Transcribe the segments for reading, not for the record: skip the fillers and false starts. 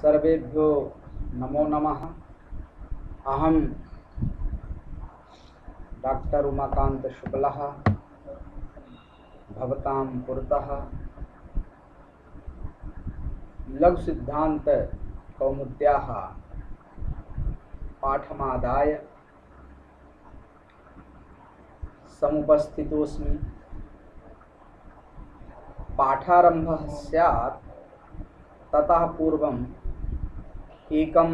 सर्वेभ्यो नमो नमः। अहम डॉक्टर उमाकांत शुक्लः भवतां पुरतः लघु सिद्धांत कौमुद्याः पाठमादाय समुपस्थितोऽस्मि। पाठारम्भः स्यात् ततः पूर्वम् एकं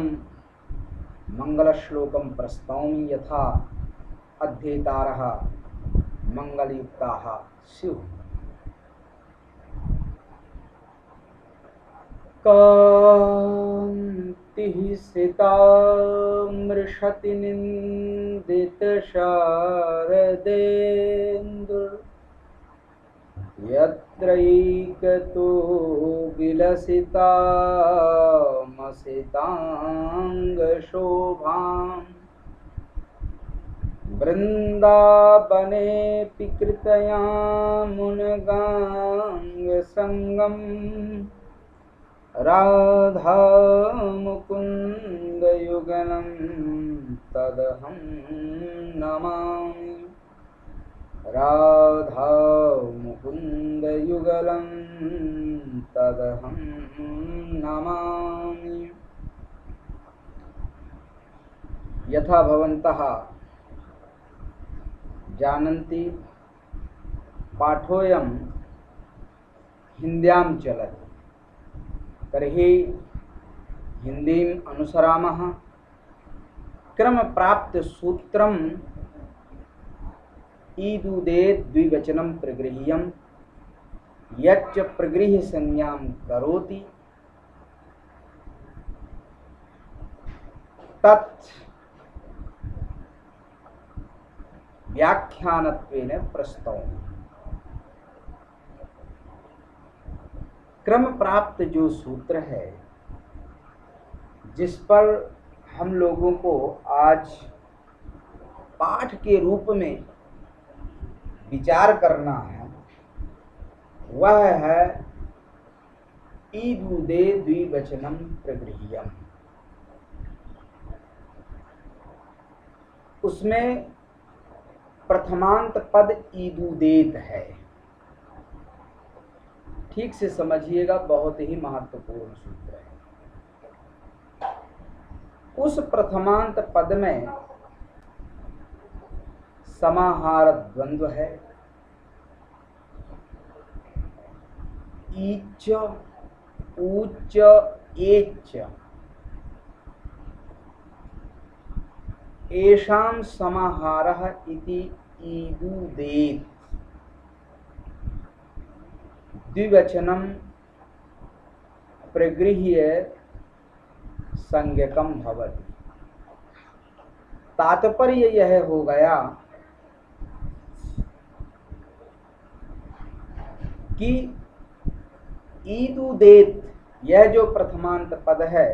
मंगलश्लोकं प्रस्तौमि यथा अध्येतारः मंगलयुक्ताः स्युः। कान्तिः सिता मृषति निन्दितशारदेन्दुर् यत्रैकतो विलसितामसिताङ्गशोभाम् वृन्दावनेऽपि कृतयामुनगाङ्गसङ्गम् राधा मुकुन्दयुगलं तदहं नमामि। राधा मुकुन्दयुगलं तदहं नमामि। यथा भवन्तः जानन्ति पाठोऽयं हिन्द्यां चलति, तर्हि हिन्दीम् अनुसरामः। क्रमप्राप्त सूत्रम् ईदुदेत् द्विवचनं प्रगृह्यं यच्च प्रगृह्य संज्ञां करोति तत् व्याख्यानत्वेन प्रस्तौमि। क्रम प्राप्त जो सूत्र है जिस पर हम लोगों को आज पाठ के रूप में विचार करना है वह है ईदुदे द्विवचनम प्रगृह्यम। उसमें प्रथमांत पद ईदुदेत है। ठीक से समझिएगा, बहुत ही महत्वपूर्ण सूत्र है। उस प्रथमांत पद में समाहार द्वंद्व है। ईच ऊच एच एषां समाहारः इति ईदुदेत् द्विवचनं प्रगृह्य संज्ञकं भवति। तात्पर्य यह हो गया कि ईदुदेत् यह जो प्रथमांत पद है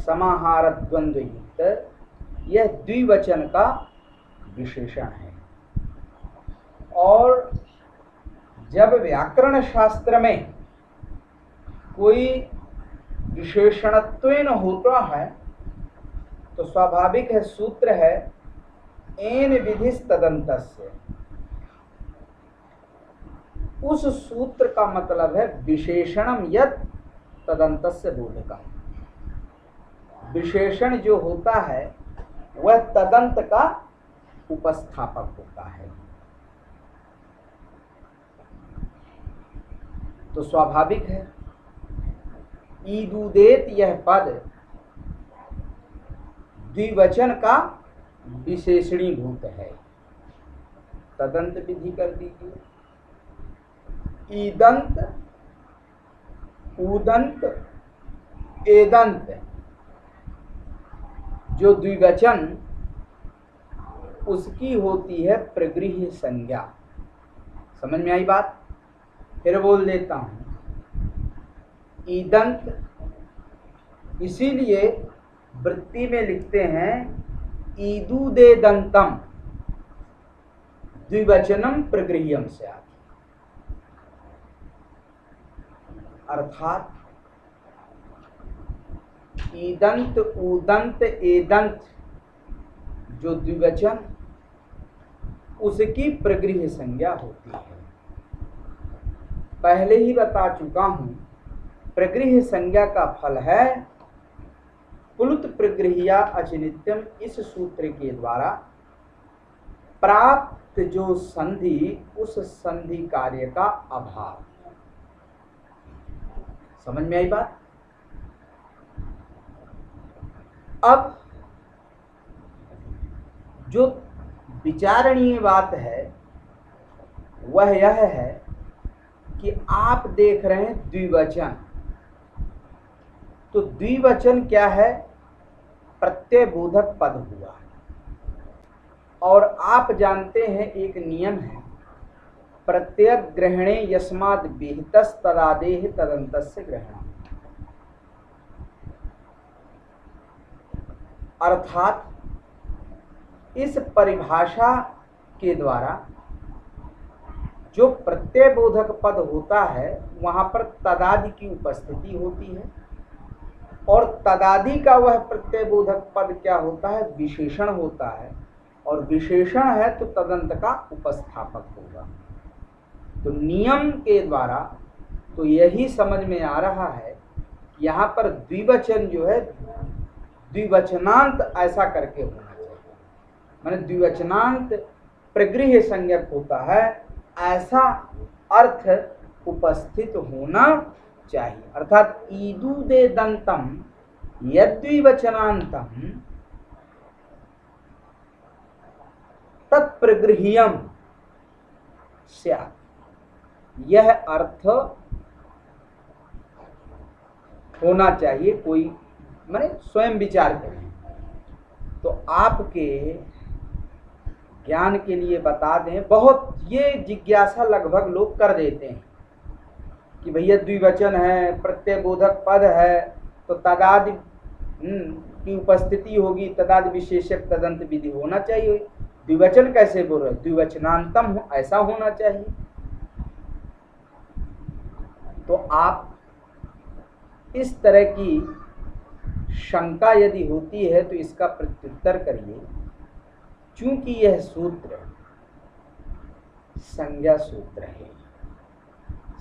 समाहार द्वंद्व युक्त, यह द्विवचन का विशेषण है। और जब व्याकरण शास्त्र में कोई विशेषणत्वेन होता है तो स्वाभाविक है सूत्र है एन विधिस् तदन्तस्य। उस सूत्र का मतलब है विशेषणम यत् तदन्तस्य बोधकम्। विशेषण जो होता है वह तदंत का उपस्थापक होता है। तो स्वाभाविक है ईदुदेत यह पद द्विवचन का विशेषणीभूत है। तदंत विधि कर दीजिए। ईदंत उदंत एदंत जो द्विवचन उसकी होती है प्रगृह्य संज्ञा। समझ में आई बात? फिर बोल देता हूं। ईदंत इसीलिए वृत्ति में लिखते हैं ईदुदेदंतम द्विवचनम प्रगृह्यम स्यात्। अर्थात ईदंत, उदंत, एदंत जो द्विवचन, उसकी प्रगृह्य संज्ञा होती है। पहले ही बता चुका हूं, प्रगृह्य संज्ञा का फल है पुलुत प्रगृह्या अचिनित्यम। इस सूत्र के द्वारा प्राप्त जो संधि, उस संधि कार्य का अभाव। समझ में आई बात? अब जो विचारणीय बात है वह यह है कि आप देख रहे हैं द्विवचन, तो द्विवचन क्या है? प्रत्ययबोधक पद हुआ। और आप जानते हैं एक नियम है, प्रत्यय ग्रहणे यस्माद् विहितस् तदादेः तदन्तस्य ग्रहणम्। अर्थात इस परिभाषा के द्वारा जो प्रत्ययबोधक पद होता है वहां पर तदादि की उपस्थिति होती है, और तदादि का वह प्रत्ययबोधक पद क्या होता है? विशेषण होता है, और विशेषण है तो तदंत का उपस्थापक होगा। तो नियम के द्वारा तो यही समझ में आ रहा है कि यहाँ पर द्विवचन जो है द्विवचनांत ऐसा करके होना चाहिए, माने द्विवचनांत प्रगृह्य संज्ञक होता है, ऐसा अर्थ उपस्थित होना चाहिए। अर्थात ईदुदे दंतम यद्विवचनांतम तत्प्रगृह्यम स्यात्, यह अर्थ होना चाहिए। कोई माने स्वयं विचार करें। तो आपके ज्ञान के लिए बता दें, बहुत ये जिज्ञासा लगभग लोग कर देते हैं कि भैया द्विवचन है, प्रत्ययबोधक पद है, तो तदादि की उपस्थिति होगी, तदादि विशेषक तदंत विधि होना चाहिए। द्विवचन कैसे बोल रहे? द्विवचनांतम ऐसा होना चाहिए। तो आप इस तरह की शंका यदि होती है तो इसका प्रत्युत्तर करिए। चूंकि यह सूत्र संज्ञा सूत्र है,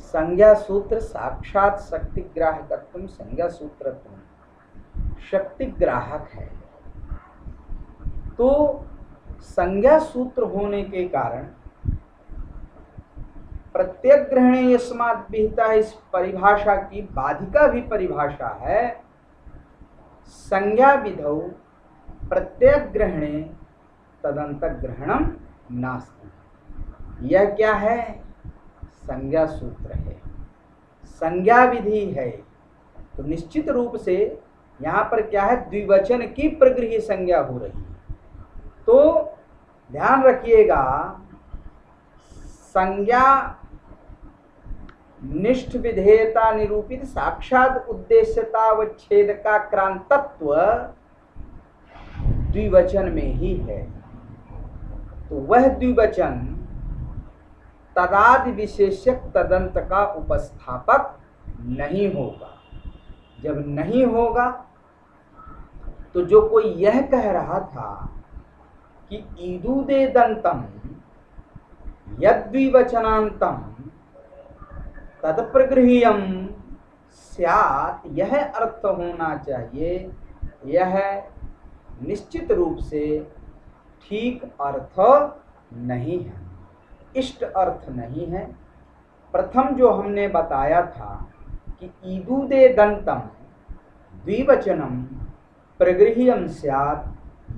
संज्ञा सूत्र साक्षात शक्तिग्राहकत्वम संज्ञा सूत्रत्वम शक्तिग्राहक है, तो संज्ञा सूत्र होने के कारण प्रत्यय ग्रहणे यस्माद् विहिता, इस परिभाषा की बाधिका भी परिभाषा है, संज्ञा विधौ प्रत्यय ग्रहणे तदंत ग्रहणम नास्ति। यह क्या है? संज्ञा सूत्र है, संज्ञा विधि है। तो निश्चित रूप से यहाँ पर क्या है? द्विवचन की प्रगृह्य संज्ञा हो रही है। तो ध्यान रखिएगा, संज्ञा निष्ठ विधेयता निरूपित साक्षात उद्देश्यतावच्छेद का क्रांतत्व द्विवचन में ही है। तो वह द्विवचन तदादि विशेषक तदंत का उपस्थापक नहीं होगा। जब नहीं होगा तो जो कोई यह कह रहा था कि ईदुदे दंतम यद्विवचनांतम तत्प्रगृह्यम स्यात्, यह अर्थ होना चाहिए, यह निश्चित रूप से ठीक अर्थ नहीं है, इष्ट अर्थ नहीं है। प्रथम जो हमने बताया था कि ईदुदे दंतम द्विवचनम प्रगृह्यम स्यात्,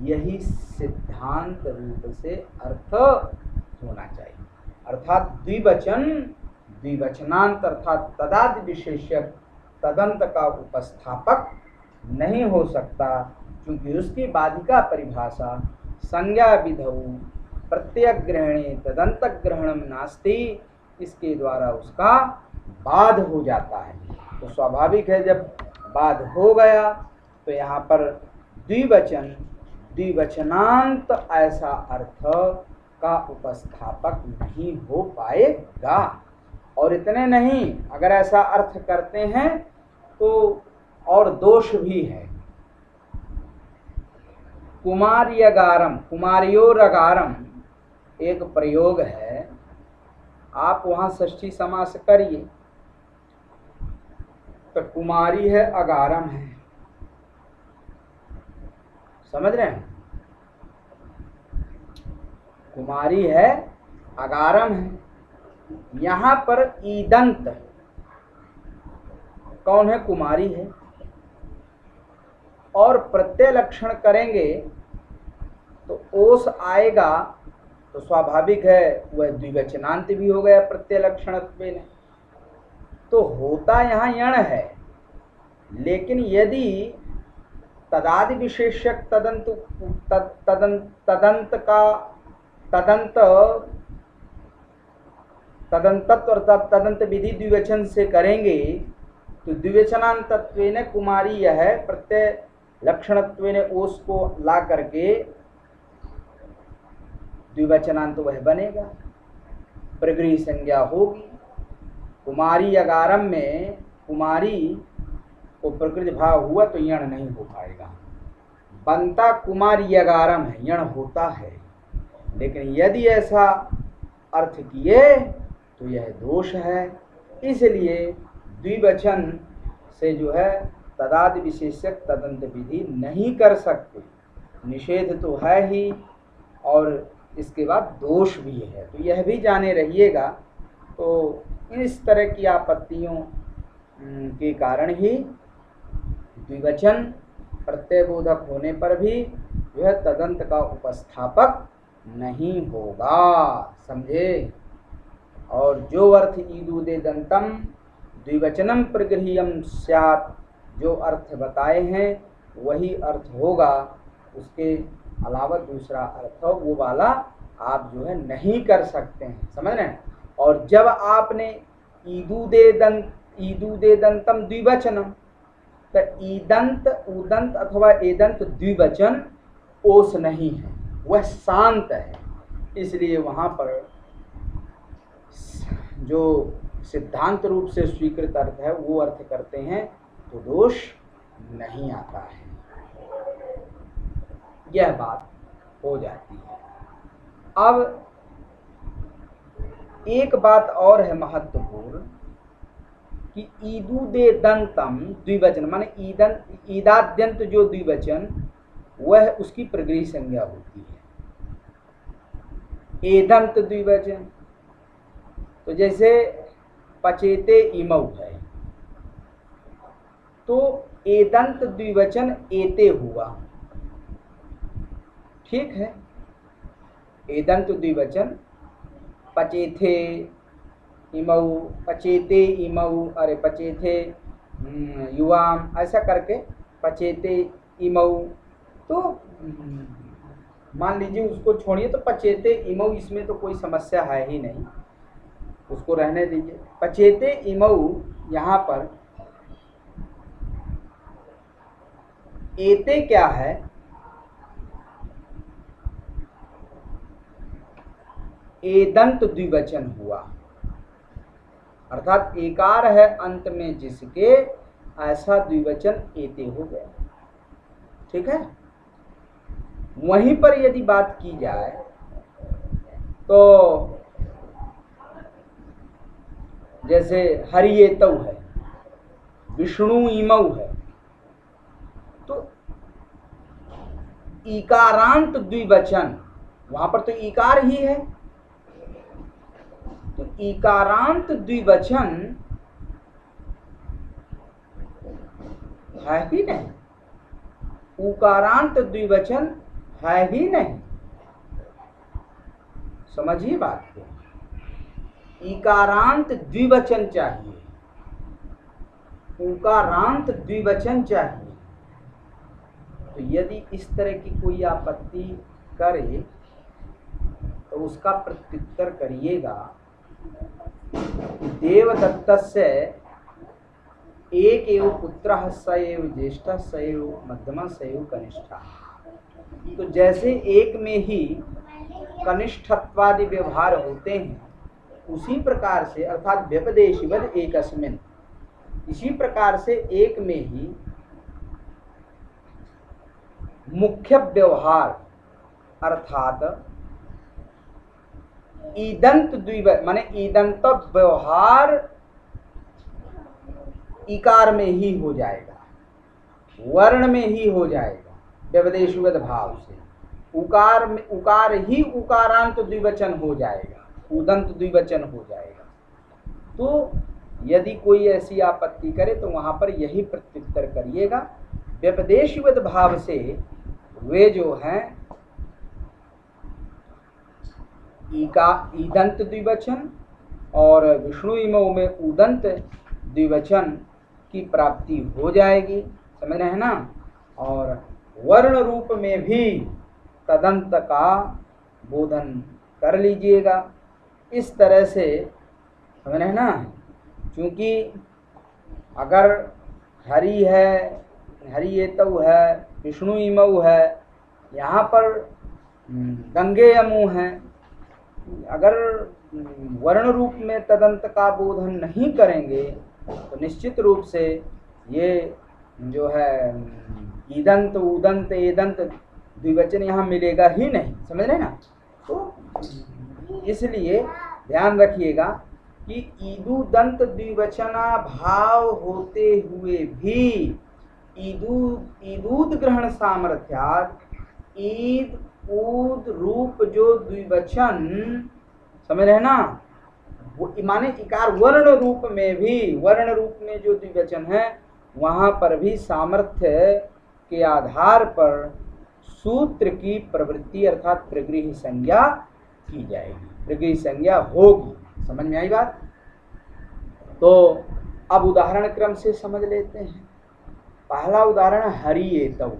यही सिद्धांत रूप से अर्थ होना चाहिए। अर्थात द्विवचन द्विवचनांत अर्थात तदादि विशेषक तदंत का उपस्थापक नहीं हो सकता, क्योंकि उसकी बाधिका परिभाषा संज्ञा विधौ प्रत्यय ग्रहणे तदंत ग्रहणम नास्ति, इसके द्वारा उसका बाध हो जाता है। तो स्वाभाविक है, जब बाध हो गया तो यहाँ पर द्विवचन द्विवचनांत ऐसा अर्थ का उपस्थापक नहीं हो पाएगा। और इतने नहीं, अगर ऐसा अर्थ करते हैं तो और दोष भी है। कुमार्यगारम, कुमार्योरगारम एक प्रयोग है, आप वहां षष्ठी समास करिए तो कुमारी है, अगारम है, समझ रहे हैं? कुमारी है, अगारम है। यहां पर ईदंत कौन है? कुमारी है। और प्रत्यय लक्षण करेंगे तो ओस आएगा, तो स्वाभाविक है वह द्विवचनांत भी हो गया प्रत्यय लक्षणत्व में। तो होता यहाँ यण है, लेकिन यदि तदादि विशेषक तदंत तदंतत्व अर्थात तदंत विधि द्विवचन से करेंगे तो द्विवचनांतत्वेन कुमारी यह प्रत्यय लक्षणत्वेन ओस को ला करके द्विवचनांत वह बनेगा, प्रगृही संज्ञा होगी। कुमारी अगारम में कुमारी को प्रकृति भाव हुआ तो यण नहीं हो पाएगा। बनता कुमारी अगारम है, यण होता है, लेकिन यदि ऐसा अर्थ किए तो यह दोष है। इसलिए द्विवचन से जो है तदादि विशेषक तदंत विधि नहीं कर सकते। निषेध तो है ही और इसके बाद दोष भी है, तो यह भी जाने रहिएगा। तो इस तरह की आपत्तियों के कारण ही द्विवचन प्रत्ययबोधक होने पर भी यह तदंत का उपस्थापक नहीं होगा, समझे? और जो अर्थ ईदुदे दंतम द्विवचनम प्रगृह्यम स्यात्, जो अर्थ बताए हैं वही अर्थ होगा, उसके अलावा दूसरा अर्थ हो वो वाला आप जो है नहीं कर सकते हैं, समझ रहे हैं? और जब आपने ईदुदे दंतम द्विवचनम, तो ईदंत उदंत अथवा एदंत द्विवचन ओस नहीं है, वह शांत है। इसलिए वहाँ पर जो सिद्धांत रूप से स्वीकृत अर्थ है वो अर्थ करते हैं तो दोष नहीं आता है। यह बात हो जाती है। अब एक बात और है महत्वपूर्ण कि ईदुदे दंतम द्विवचन माने ईदाद्यंत जो द्विवचन वह उसकी प्रगृही संज्ञा होती है। एदंत द्विवचन तो जैसे पचेते इमौ है, तो एदंत द्विवचन एते हुआ, ठीक है? एदंत द्विवचन पचेथे इमौ, पचेते इमौ, अरे पचेथे युवाम, ऐसा करके पचेते इमौ, तो मान लीजिए उसको छोड़िए, तो पचेते इमौ इसमें तो कोई समस्या है ही नहीं, उसको रहने दीजिए। पचेते इमौ यहाँ पर एते क्या है? एदंत द्विवचन हुआ, अर्थात एकार है अंत में जिसके, ऐसा द्विवचन एते हो गया, ठीक है? वहीं पर यदि बात की जाए तो जैसे हरिएतौ है, विष्णु इमौ है, तो इकारांत द्विवचन, वहां पर तो इकार ही है, तो इकारांत द्विवचन है ही नहीं, उकारांत द्विवचन है ही नहीं, समझिए बात को। इकारांत द्विवचन चाहिए, उकारांत द्विवचन चाहिए। तो यदि इस तरह की कोई आपत्ति करे तो उसका प्रत्युत्तर करिएगा, देवदत्तस्य एक एव पुत्रः स एव ज्येष्ठः स एव मध्यमः स एव कनिष्ठः। तो जैसे एक में ही कनिष्ठत्वादि व्यवहार होते हैं, उसी प्रकार से अर्थात व्यपदेशिवद एकस्मिन्, इसी प्रकार से एक में ही मुख्य व्यवहार अर्थात ईदंत द्विवचन माने ईदंत व्यवहार इकार में ही हो जाएगा, वर्ण में ही हो जाएगा व्यपदेशवद भाव से। उकार में उकार ही उकारांत द्विवचन हो जाएगा, उदंत द्विवचन हो जाएगा। तो यदि कोई ऐसी आपत्ति करे तो वहां पर यही प्रत्युत्तर करिएगा, व्यपदेशवद भाव से वे जो हैं ईदंत द्विवचन और विष्णु इमौ में उदंत द्विवचन की प्राप्ति हो जाएगी, समझ रहे हैं ना। और वर्ण रूप में भी तदंत का बोधन कर लीजिएगा। इस तरह से समझ रहे हैं ना, क्योंकि अगर हरि है, हरि एतौ है, विष्णु इमौ है, यहाँ पर गंगे अमु हैं, अगर वर्ण रूप में तदंत का बोधन नहीं करेंगे तो निश्चित रूप से ये जो है ईदंत उदंत एदंत द्विवचन यहाँ मिलेगा ही नहीं, समझ रहे ना। तो इसलिए ध्यान रखिएगा कि ईदुदंत द्विवचना भाव होते हुए भी ईदूद ग्रहण सामर्थ्यात ईद ऊद रूप जो द्विवचन, समझ रहे ना, वो माने इकार वर्ण रूप में भी, वर्ण रूप में जो द्विवचन है वहां पर भी सामर्थ्य के आधार पर सूत्र की प्रवृत्ति अर्थात प्रगृह संज्ञा की जाएगी, प्रगृह संज्ञा होगी। समझ में आई बात। तो अब उदाहरण क्रम से समझ लेते हैं। पहला उदाहरण हरि एतौ।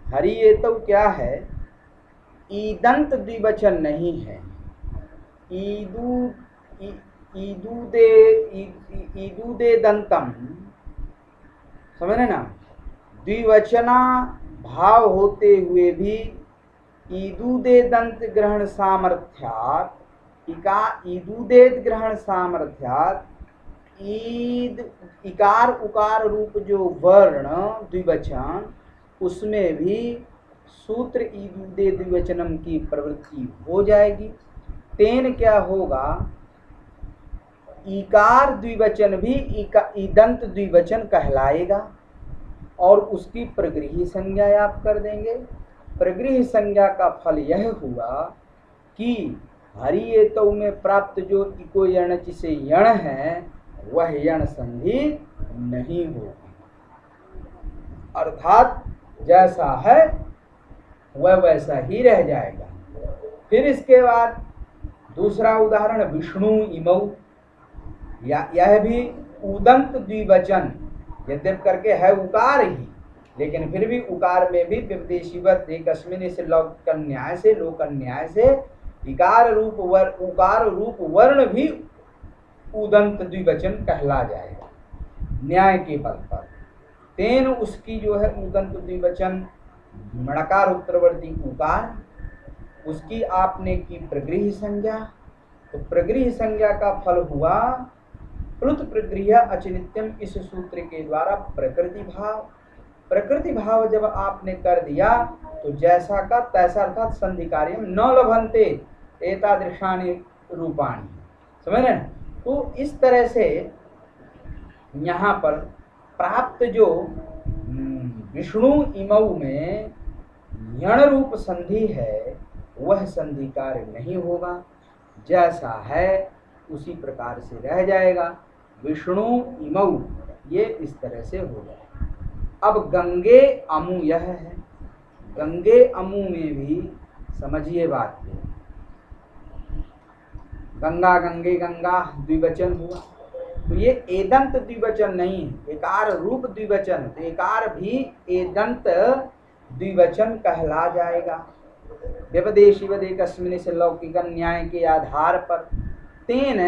हरि एतौ क्या है? ईदंत द्विवचन नहीं है, ईदुदे दंतम, समझ रहे ना, द्विवचना भाव होते हुए भी ईदुदे दंत ग्रहण सामर्थ्यात ईदुदेत ग्रहण सामर्थ्यात ईद इकार उकार रूप जो वर्ण द्विवचन उसमें भी सूत्र ईदुदे द्विवचनम की प्रवृत्ति हो जाएगी। तेन क्या होगा, इकार द्विवचन भी ईदंत द्विवचन कहलाएगा और उसकी प्रगृही संज्ञा आप कर देंगे। प्रगृही संज्ञा का फल यह हुआ कि हरि एतौ में प्राप्त जो इको यण से यण है वह यण संधि नहीं होगी, अर्थात जैसा है वह वैसा ही रह जाएगा। फिर इसके बाद दूसरा उदाहरण विष्णु इमौ, यह भी उदंत द्विवचन यद्यप करके है उकार ही, लेकिन फिर भी उकार में भी विपदेशीवत एकस्मिन् से लौकिक न्याय से लोक न्याय से इकार रूप उकार रूप वर्ण भी उदंत द्विवचन कहला जाएगा न्याय के बल पर। तेन उसकी जो है उदंत द्विवचन मणकार उत्तरवर्ती उकार, उसकी आपने की प्रगृह संज्ञा। तो प्रगृह संज्ञा का फल हुआ प्लुत प्रगृह अचिनित्यम, इस सूत्र के द्वारा प्रकृति भाव। प्रकृति भाव जब आपने कर दिया तो जैसा का तैसा अर्थात संधि कार्यम न लभन्ते एतादृशानि रूपाणि, समझ रहे हैं। तो इस तरह से यहाँ पर प्राप्त जो विष्णु इमौ में यण रूप संधि है वह संधि कार्य नहीं होगा, जैसा है उसी प्रकार से रह जाएगा। विष्णु इमौ ये इस तरह से हो जाएगा। अब गंगे अमु यह है, गंगे अमु में भी समझिए बात को, गंगा गंगे गंगा द्विवचन हुआ तो ये एदंत द्विवचन नहीं, एकार रूप द्विवचन, तो एकार भी एदंत द्विवचन कहला जाएगा व्यपदेशीवद एकस्मिन् से लौकिक न्याय के आधार पर। तेन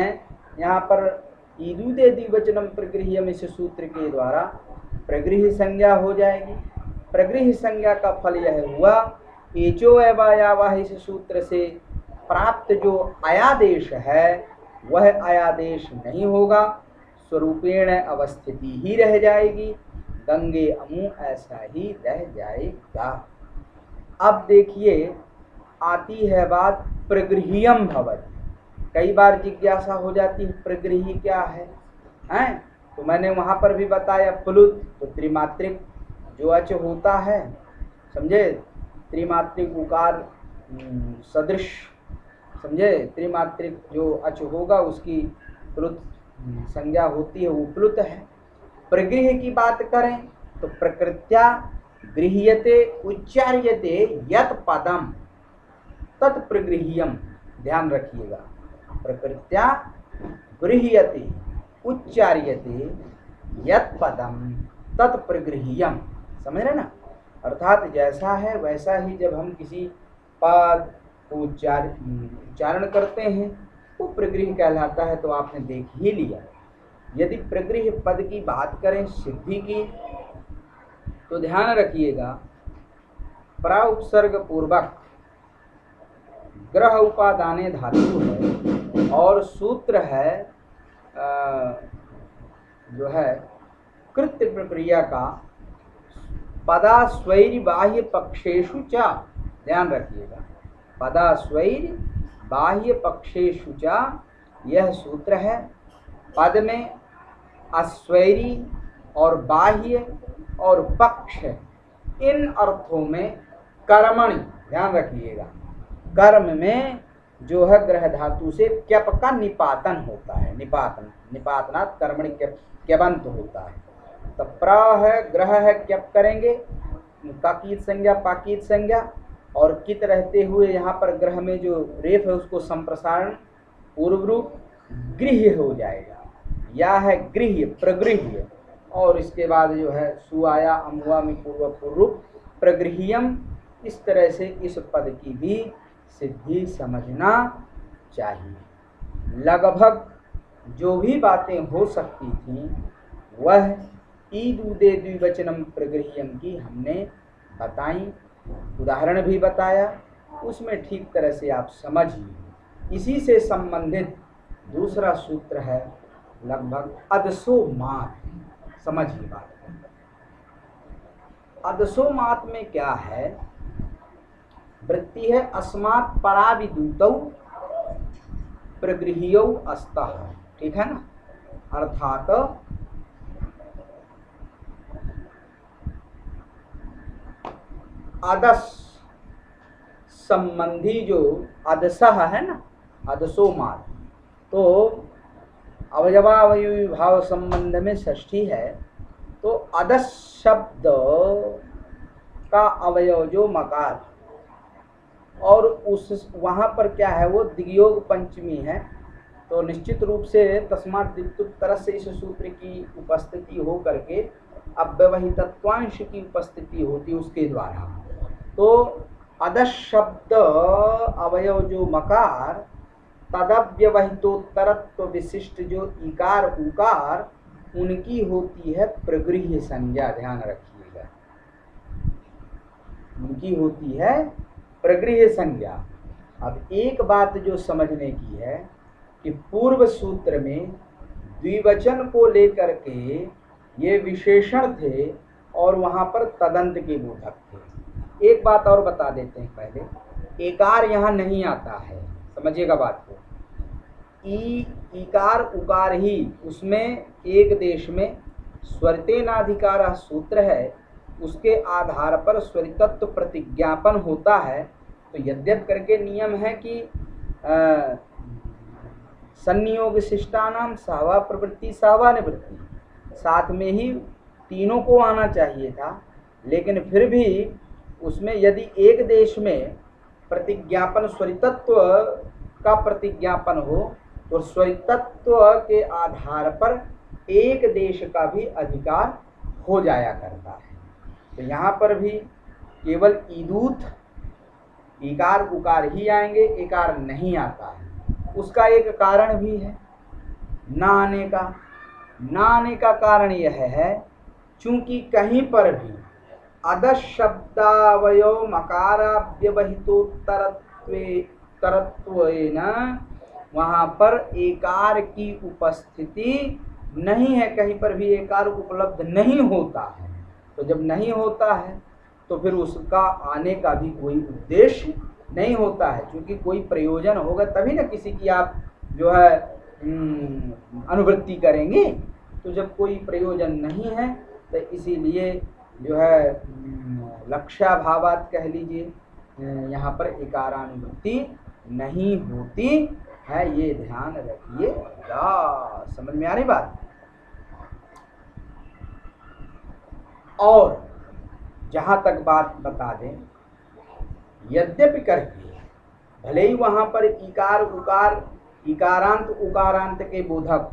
यहाँ पर ईदुदे द्विवचनम प्रगृह्यम इस सूत्र के द्वारा प्रगृह संज्ञा हो जाएगी। प्रगृह संज्ञा का फल यह हुआ एचो एवायावाह, इस सूत्र से प्राप्त जो अयादेश है वह अयादेश नहीं होगा, स्वरूपेण अवस्थिति ही रह जाएगी। गंगे अमू ऐसा ही रह जाएगा। अब देखिए आती है बात प्रगृह्यम भवति। कई बार जिज्ञासा हो जाती है प्रगृह्य क्या है, हैं? तो मैंने वहाँ पर भी बताया प्लुत तो त्रिमात्रिक जो अच होता है, समझे, त्रिमात्रिक उकार सदृश, समझे, त्रिमात्रिक जो अच होगा उसकी प्लुत संज्ञा होती है, वो प्लुत है। प्रगृह्य की बात करें तो प्रकृत्या गृह्यते उच्चार्यते यत् पदम तत्प्रगृह्यम। ध्यान रखिएगा, प्रकृत्या गृह्यते उच्चार्यते यत् पदम तत्प्रगृह्यम। समझ रहे ना? अर्थात जैसा है वैसा ही जब हम किसी पद को उच्चारण करते हैं वो प्रगृह्य कहलाता है। तो आपने देख ही लिया। यदि प्रगृह्य पद की बात करें सिद्धि की तो ध्यान रखिएगा प्रा उपसर्ग पूर्वक ग्रह उपादाने धातु है और सूत्र है जो है कृत्य प्रक्रिया का पदास्वैर बाह्य पक्षेषु च। ध्यान रखिएगा पदास्वैर बाह्य पक्षेषु च, यह सूत्र है। पद में अस्वैरी और बाह्य और पक्ष, इन अर्थों में कर्मणि, ध्यान रखिएगा, कर्म में जो है ग्रह धातु से क्यप का निपातन होता है। निपातनात् कर्मणि क्यबंत होता है। तो प्र है, ग्रह है, क्यप करेंगे, काकीत संज्ञा पाकीत संज्ञा, और कित रहते हुए यहाँ पर ग्रह में जो रेफ है उसको संप्रसारण पूर्व रूप गृह्य हो जाएगा। या है गृह्य प्रगृह्य, और इसके बाद जो है सुआया अमुआ में पूर्व रूप प्रगृह्यम। इस तरह से इस पद की भी सिद्धि समझना चाहिए। लगभग जो भी बातें हो सकती थीं वह ईदुदे द्विवचनम प्रगृह्यम की हमने बताई, उदाहरण भी बताया, उसमें ठीक तरह से आप समझिए। इसी से संबंधित दूसरा सूत्र है लगभग अदसो मात। समझिए बात, अदसो मात में क्या है? वृत्ति है अस्मात् पराविदूतौ प्रगृह्यौ अस्तः। ठीक है ना? अर्थात अदस संबंधी जो अदसह है ना, अदसो मात, तो अवयवावयवी भाव संबंध में षष्ठी है। तो अदस शब्द का अवयव जो मकार, और उस वहाँ पर क्या है वो दिग्योग पंचमी है। तो निश्चित रूप से तस्मात् दिक्तुत्तर से इस सूत्र की उपस्थिति हो करके अव्यवहितत्वांश की उपस्थिति होती उसके द्वारा। तो अदस शब्द अवयव जो मकार, तदव्यवहितोत्तरत्व विशिष्ट जो इकार उकार, उनकी होती है प्रगृह्य संज्ञा। ध्यान रखिएगा, उनकी होती है प्रगृह्य संज्ञा। अब एक बात जो समझने की है कि पूर्व सूत्र में द्विवचन को लेकर के ये विशेषण थे और वहाँ पर तदंत के बोधक थे। एक बात और बता देते हैं पहले, एकार यहाँ नहीं आता है, समझिएगा बात को। इकार उकार ही, उसमें एक देश में स्वरितेनाधिकार सूत्र है, उसके आधार पर स्वरितत्व प्रतिज्ञापन होता है। तो यद्यप करके नियम है कि संनियोग शिष्टानाम सहवा प्रवृत्ति सहवा निवृत्ति, साथ में ही तीनों को आना चाहिए था, लेकिन फिर भी उसमें यदि एक देश में प्रतिज्ञापन स्वरितत्व का प्रतिज्ञापन हो तो स्वरितत्व के आधार पर एक देश का भी अधिकार हो जाया करता है। तो यहाँ पर भी केवल ईदूत इकार उकार ही आएंगे, इकार नहीं आता है। उसका एक कारण भी है ना आने का। ना आने का कारण यह है चूंकि कहीं पर भी अदस शब्दावयव मकाराव्यवहितोत्तरत्वेन वहाँ पर एकार की उपस्थिति नहीं है, कहीं पर भी एकार उपलब्ध नहीं होता है। तो जब नहीं होता है तो फिर उसका आने का भी कोई उद्देश्य नहीं होता है, क्योंकि कोई प्रयोजन होगा तभी ना किसी की आप जो है अनुवृत्ति करेंगे। तो जब कोई प्रयोजन नहीं है तो इसीलिए जो है लक्ष्याभावात कह लीजिए, यहाँ पर इकारानुवृत्ति नहीं होती है, ये ध्यान रखिएगा। समझ में आ रही बात। और जहां तक बात बता दें, यद्यपि करके भले ही वहां पर इकार उकार इकारांत उकारांत के बोधक,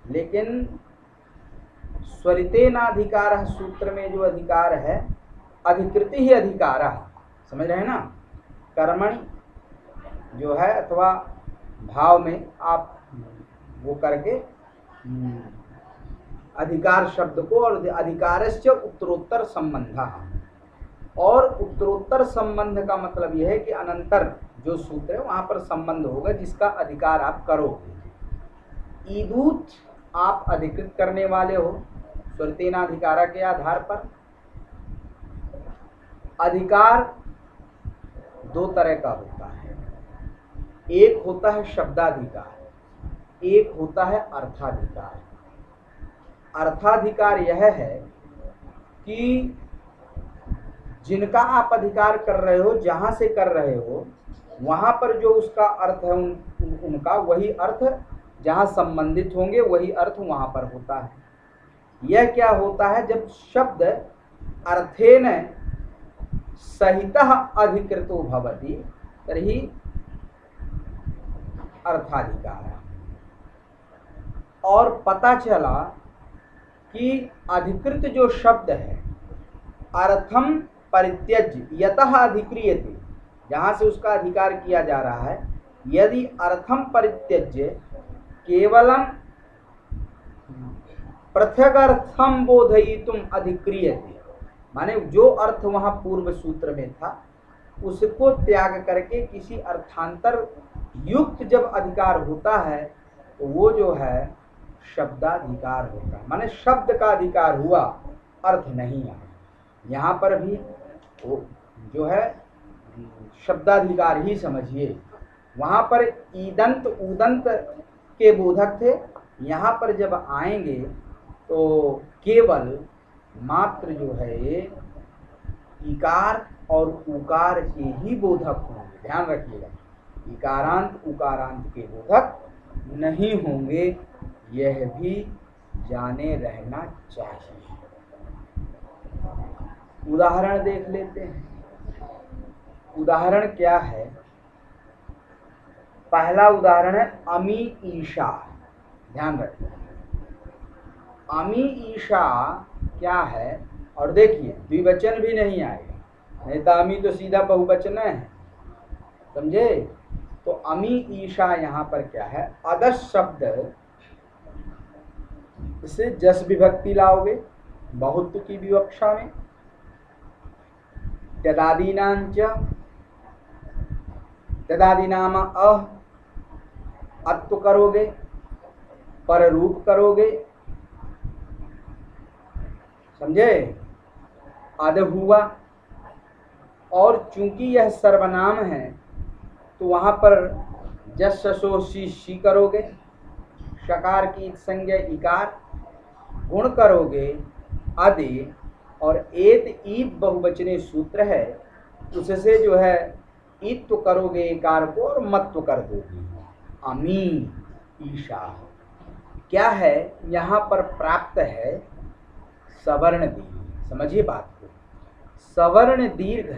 लेकिन स्वरितेनाधिकार सूत्र में जो अधिकार है अधिकृति ही अधिकार, समझ रहे हैं ना। कर्मणि जो है अथवा भाव में आप वो करके अधिकार शब्द को, और अधिकारस्य उत्तरोत्तर संबंध, और उत्तरोत्तर संबंध का मतलब यह है कि अनंतर जो सूत्र है वहां पर संबंध होगा जिसका अधिकार आप करोगे। ईदूत आप अधिकृत करने वाले हो स्वरितेनाधिकारा के आधार पर। अधिकार दो तरह का होता है, एक होता है शब्दाधिकार, एक होता है अर्थाधिकार। अर्थाधिकार यह है कि जिनका आप अधिकार कर रहे हो, जहां से कर रहे हो, वहां पर जो उसका अर्थ है उनका वही अर्थ जहां संबंधित होंगे वही अर्थ वहां पर होता है। यह क्या होता है, जब शब्द अर्थेन सहितः अधिकृतो भवति तर्हि अर्थाधिकार। और पता चला कि अधिकृत जो शब्द है अर्थम परित्यज्य यतः अधिक्रियते, जहां से उसका अधिकार किया जा रहा है, यदि अर्थम परित्यज्य केवलम पृथगर्थम बोधयितुम अधिक्रियते, माने जो अर्थ वहां पूर्व सूत्र में था उसको त्याग करके किसी अर्थांतर युक्त जब अधिकार होता है तो वो जो है शब्दाधिकार होता है, माने शब्द का अधिकार हुआ, अर्थ नहीं आया। यहाँ पर भी वो जो है शब्दाधिकार ही समझिए। वहाँ पर ईदंत उदंत के बोधक थे, यहाँ पर जब आएंगे तो केवल मात्र जो है ये इकार और उकार के ही बोधक होंगे। ध्यान रखिएगा, इकारांत उकारांत के बोधक नहीं होंगे, यह भी जाने रहना चाहिए। उदाहरण देख लेते हैं। उदाहरण क्या है? पहला उदाहरण है अमी ईशा। ध्यान रखिए, अमी ईशा क्या है? और देखिए द्विवचन भी नहीं आएगा, नहीं तो अमी तो सीधा बहुवचन है, समझे। तो अमी ईशा यहाँ पर क्या है? अदश शब्द से जस विभक्ति लाओगे बहुत्व की विवक्षा में, तदादीनांच तदादीनाम अत्व करोगे, पर रूप करोगे, समझे, आद हुआ। और चूंकि यह सर्वनाम है तो वहां पर जस शसो शी करोगे, शकार की संज्ञा इकार, गुण करोगे आदि, और एत ईद बहुवचने सूत्र है, उससे जो है ईत्व करोगे इकार को और मत्व कर दोगे। अमी ईशा क्या है? यहाँ पर प्राप्त है सवर्ण दीर्घ। समझिए बात को, सवर्ण दीर्घ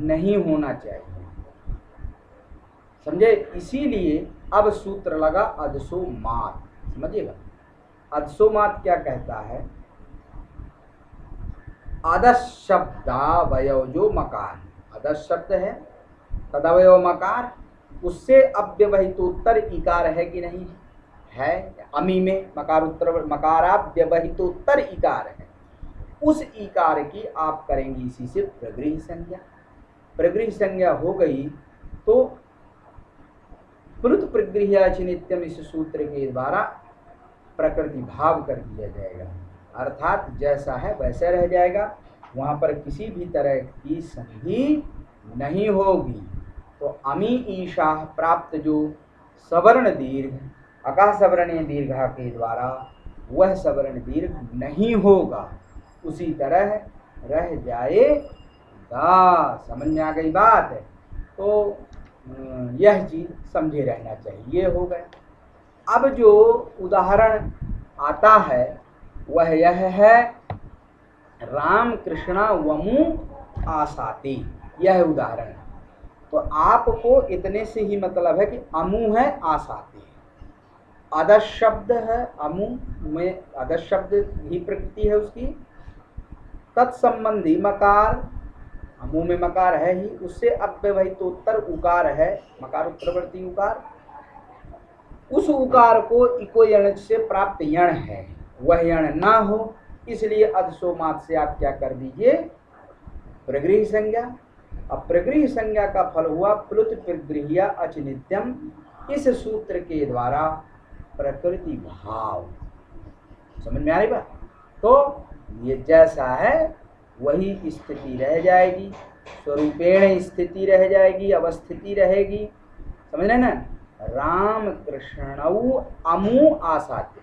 नहीं होना चाहिए, समझे। इसीलिए अब सूत्र लगा अधसोमात। समझिएगा, अधसोमात क्या कहता है? अदश शब्दावयव जो मकार, अदश शब्द है तदवयव मकार, उससे अव्यवहितोत्तर इकार है कि नहीं है? अमी में मकारोत्तर मकाराव्यवहितोत्तर इकार है, उस इकार की आप करेंगे इसी से प्रगृह संज्ञा। प्रगृह संज्ञा हो गई तो प्लुत प्रगृह्य नित्यम इस सूत्र के द्वारा प्रकृति भाव कर दिया जाएगा। अर्थात जैसा है वैसे रह जाएगा, वहाँ पर किसी भी तरह की संधि नहीं होगी। तो अमी ईशा प्राप्त जो सवर्ण दीर्घ अका सवर्णीय दीर्घा के द्वारा वह सवर्ण दीर्घ नहीं होगा, उसी तरह रह जाएगा। समझ में आ गई बात है? तो यह चीज समझे रहना चाहिए। हो गया। अब जो उदाहरण आता है वह यह है, राम कृष्णा वमु आसाते, यह उदाहरण। तो आपको इतने से ही मतलब है कि अमु है आसाते, आदर्श शब्द है, अमु में आदर्श शब्द ही प्रकृति है उसकी, तत्संबंधी मकार, अमु में मकार है ही, उससे अव्यवहितोत्तर उकार है, मकार उत्तरवर्ती उकार, उस उकार को इको यण से प्राप्त यण है, वह यण ना हो, इसलिए अधसोमात से आप क्या कर दीजिए, प्रगृह संज्ञा। अब प्रगृह संज्ञा का फल हुआ प्लुत प्रगृह्या अच नित्यम, इस सूत्र के द्वारा प्रकृति भाव। समझ में आ रही बात? तो ये जैसा है वही स्थिति रह जाएगी, स्वरूपेण स्थिति रह जाएगी, अवस्थिति रहेगी। समझ रहे ना? राम कृष्णऊ अमु आसाते,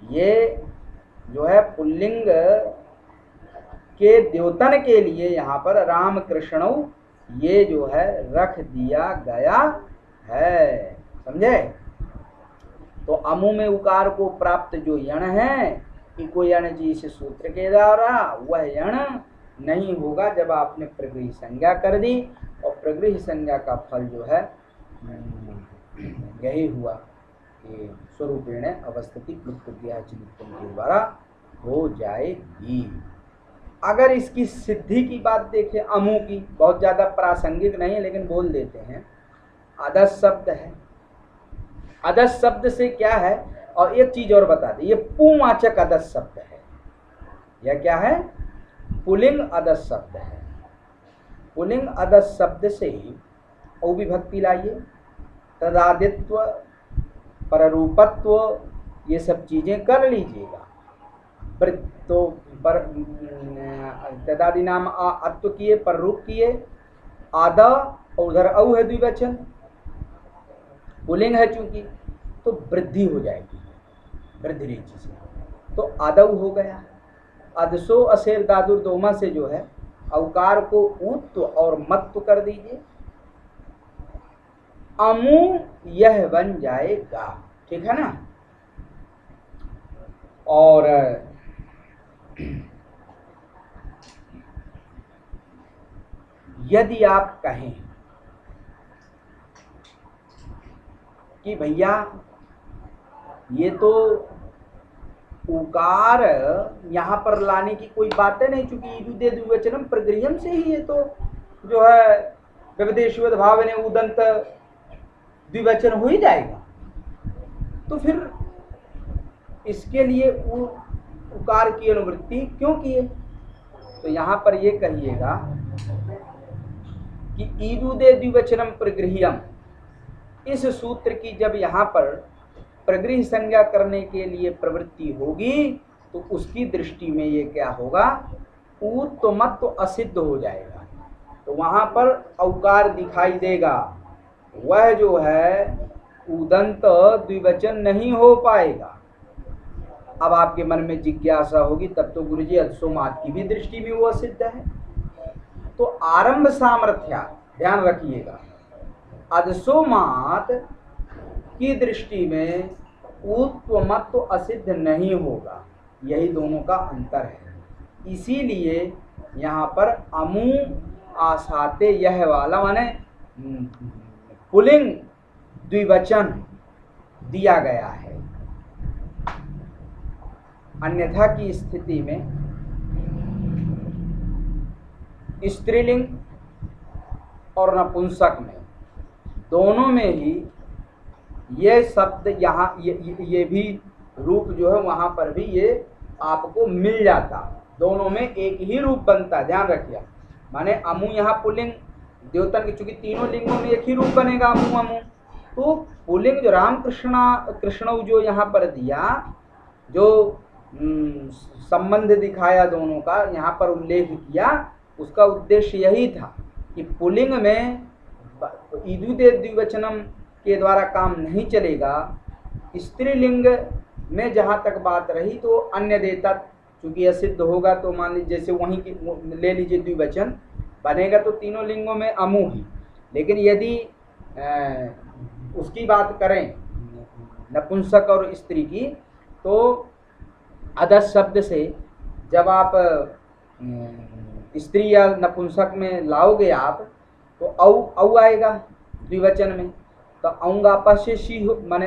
ये जो है पुल्लिंग के द्योतन के लिए यहाँ पर राम कृष्णऊ ये जो है रख दिया गया है। समझे? तो अमु में उकार को प्राप्त जो यण है, इको यण जी इस सूत्र के द्वारा, वह यण नहीं होगा जब आपने प्रगृह संज्ञा कर दी। और प्रगृह संज्ञा का फल जो है यही हुआ कि स्वरूपेण अवस्थिति नित्यम के द्वारा हो जाएगी। अगर इसकी सिद्धि की बात देखें, अमु की बहुत ज्यादा प्रासंगिक नहीं है लेकिन बोल देते हैं, आदर्श शब्द है। आदर्श शब्द से क्या है, और एक चीज और बता दें, ये पुवाचक आदर्श शब्द है। यह क्या है? पुलिंग आदर्श शब्द है। पुलिंग आदर्श शब्द से ही औविभक्ति लाइए, तदादित्व, पररूपत्व, ये सब चीजें कर लीजिएगा। तो तदादि नाम अत्व किए, पररूप किए, आदा और उधर औ है द्विवचन, पुलिंग है चूंकि, तो वृद्धि हो जाएगी वृद्धि रेची से, तो आदव हो गया। अदसो असेर दादुर दोमा से जो है अवकार को उत्व और मत्व कर दीजिए, अमु यह बन जाएगा। ठीक है ना? और यदि आप कहें कि भैया ये तो उकार यहाँ पर लाने की कोई बात है नहीं, चूंकि ईदुदे द्विवचनम प्रगृह्यम से ही ये तो जो है व्यवदेशवद भाव ने उदंत द्विवचन हो ही जाएगा, तो फिर इसके लिए उकार की अनुवृत्ति क्यों किए? तो यहाँ पर ये कहिएगा कि ईदुदे द्विवचनम प्रगृह्यम, इस सूत्र की जब यहाँ पर प्रगृह संज्ञा करने के लिए प्रवृत्ति होगी तो उसकी दृष्टि में ये क्या होगा, उत्तमत्व असिद्ध हो जाएगा। तो वहाँ पर औकार दिखाई देगा, वह जो है उदंत द्विवचन नहीं हो पाएगा। अब आपके मन में जिज्ञासा होगी, तब तो गुरुजी अधसोमात की भी दृष्टि में वो असिद्ध है। तो आरंभ सामर्थ्य ध्यान रखिएगा, अधसोमात की दृष्टि में उत्वमत्व असिद्ध नहीं होगा, यही दोनों का अंतर है। इसीलिए यहाँ पर अमु आसाते यह वाला माने पुलिंग द्विवचन दिया गया है। अन्यथा की स्थिति में स्त्रीलिंग और नपुंसक में दोनों में ही ये शब्द यहाँ ये भी रूप जो है वहाँ पर भी ये आपको मिल जाता, दोनों में एक ही रूप बनता। ध्यान रखिए, माने अमु यहाँ पुल्लिंग द्योतन की, चूंकि तीनों लिंगों में एक ही रूप बनेगा अमु अमु, तो पुल्लिंग जो राम कृष्ण जो यहाँ पर दिया, जो संबंध दिखाया दोनों का, यहाँ पर उल्लेख किया, उसका उद्देश्य यही था कि पुल्लिंग में ईदुदे द्विवचनम के द्वारा काम नहीं चलेगा। स्त्रीलिंग में जहाँ तक बात रही तो अन्य देता, चूंकि असिद्ध होगा तो मान लीजिए जैसे वहीं की ले लीजिए द्विवचन बनेगा तो तीनों लिंगों में अमु ही। लेकिन यदि उसकी बात करें नपुंसक और स्त्री की, तो अदस शब्द से जब आप स्त्री या नपुंसक में लाओगे आप तो औ आएगा द्विवचन में, तो औंगापस से शी माने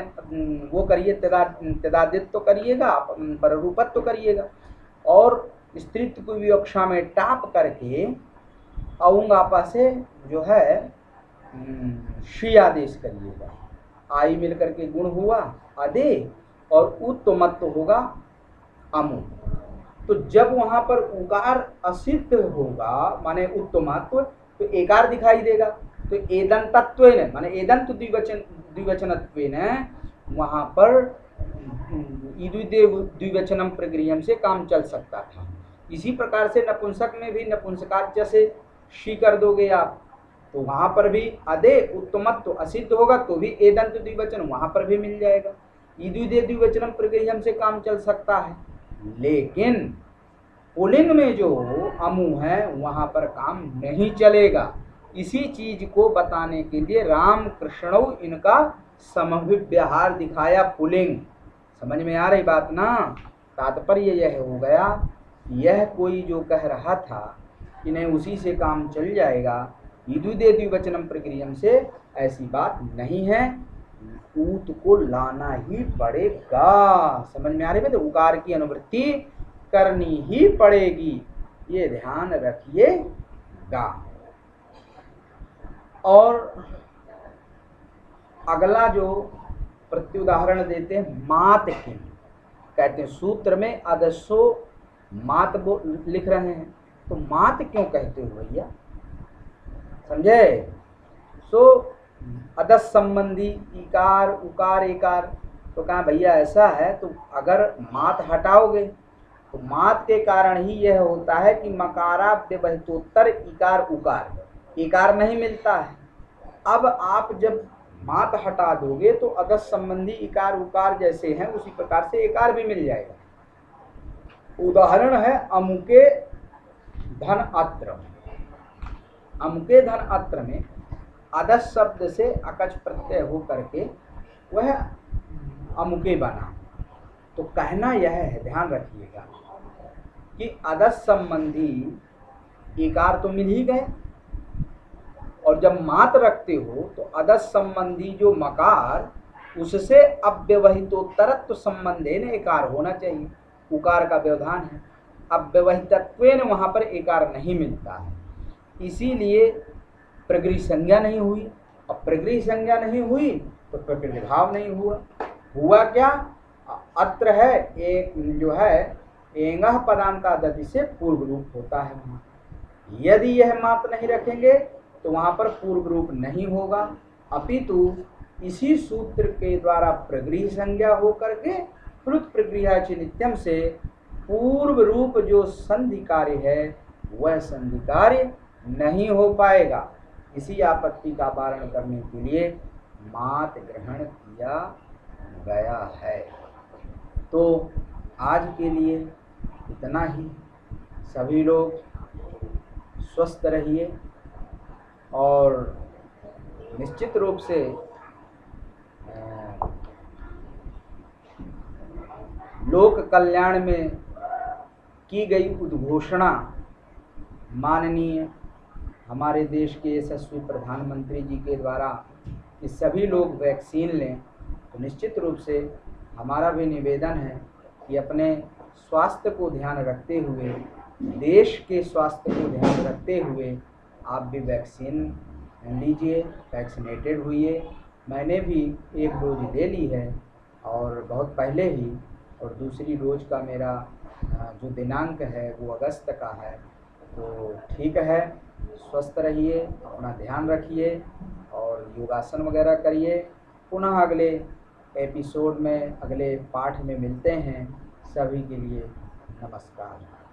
वो करिए तदादित्व तो करिएगा आप, पररूपत्व तो करिएगा, और स्त्रीत्व को विवक्षा में टाप करके औंगापा से जो है शी आदेश करिएगा। आई मिल करके गुण हुआ अदे और उत्तमत्व होगा अमु। तो जब वहां पर उकार असिद्ध होगा माने उत्तमत्व तो एकार दिखाई देगा, तो एदन तत्व माने एदंत द्विवचनत्वेन वहां पर द्विवचनम प्रक्रियम से काम चल सकता था। इसी प्रकार से नपुंसक में भी नपुंसकाच्य से शी कर दोगे आप तो वहां पर भी अदे उत्तमत्व असिद्ध होगा तो भी एदंत द्विवचन वहां पर भी मिल जाएगा। ईदुदे द्विवचनम प्रक्रियम से काम चल सकता है, लेकिन पुल्लिंग में जो अमु है वहां पर काम नहीं चलेगा। इसी चीज को बताने के लिए राम कृष्णौ इनका समव्यवहार दिखाया पुल्लिंग। समझ में आ रही बात ना? तात्पर्य यह हो गया, यह कोई जो कह रहा था कि नहीं उसी से काम चल जाएगा ईदुदे द्विवचनम प्रक्रियम से, ऐसी बात नहीं है, ऊत को लाना ही पड़ेगा। समझ में आ रही है? तो उकार की अनुवृत्ति करनी ही पड़ेगी, ये ध्यान रखिएगा। और अगला जो प्रत्युदाहरण देते हैं मात किम, कहते हैं सूत्र में अदस्सो मात लिख रहे हैं, तो मात क्यों कहते हो भैया? समझे? सो अदस संबंधी इकार उकार एकार, तो कहा भैया ऐसा है तो अगर मात हटाओगे तो मात के कारण ही यह होता है कि मकाराव्यवहितोत्तर इकार उकार इकार नहीं मिलता है। अब आप जब मात हटा दोगे तो अदस संबंधी इकार उकार जैसे हैं उसी प्रकार से एकार भी मिल जाएगा। उदाहरण है अमुके धन अत्र। अमुके धन अत्र में अदस शब्द से अकच प्रत्यय हो करके वह अमुके बना। तो कहना यह है, ध्यान रखिएगा कि अदस संबंधी इकार तो मिल ही गए, और जब मात रखते हो तो अदस संबंधी जो मकार उससे अव्यवहितोत्तरत्व संबंधेन एकार होना चाहिए। उकार का व्यवधान है, अव्यवहितत्वेन वहां पर एकार नहीं मिलता है, इसीलिए प्रगृह संज्ञा नहीं हुई। अब प्रगृह संज्ञा नहीं हुई तो प्रकृति भाव नहीं हुआ। हुआ क्या? अत्र है एक जो है एंगह पदांतादति से पूर्व रूप होता है वहाँ। यदि यह मात नहीं रखेंगे तो वहाँ पर पूर्व रूप नहीं होगा, अपितु इसी सूत्र के द्वारा प्रगृह संज्ञा होकर के प्लुत प्रक्रिया नित्यम से पूर्व रूप जो संधि कार्य है वह संधि कार्य नहीं हो पाएगा। इसी आपत्ति का वारण करने के लिए मात ग्रहण किया गया है। तो आज के लिए इतना ही। सभी लोग स्वस्थ रहिए और निश्चित रूप से लोक कल्याण में की गई उद्घोषणा माननीय हमारे देश के यशस्वी प्रधानमंत्री जी के द्वारा कि सभी लोग वैक्सीन लें, तो निश्चित रूप से हमारा भी निवेदन है कि अपने स्वास्थ्य को ध्यान रखते हुए, देश के स्वास्थ्य को ध्यान रखते हुए आप भी वैक्सीन लीजिए, वैक्सीनेटेड हुइए। मैंने भी एक डोज ले ली है और बहुत पहले ही, और दूसरी डोज का मेरा जो दिनांक है वो अगस्त का है। तो ठीक है, स्वस्थ रहिए, अपना ध्यान रखिए और योगासन वगैरह करिए। पुनः अगले एपिसोड में, अगले पाठ में मिलते हैं। सभी के लिए नमस्कार।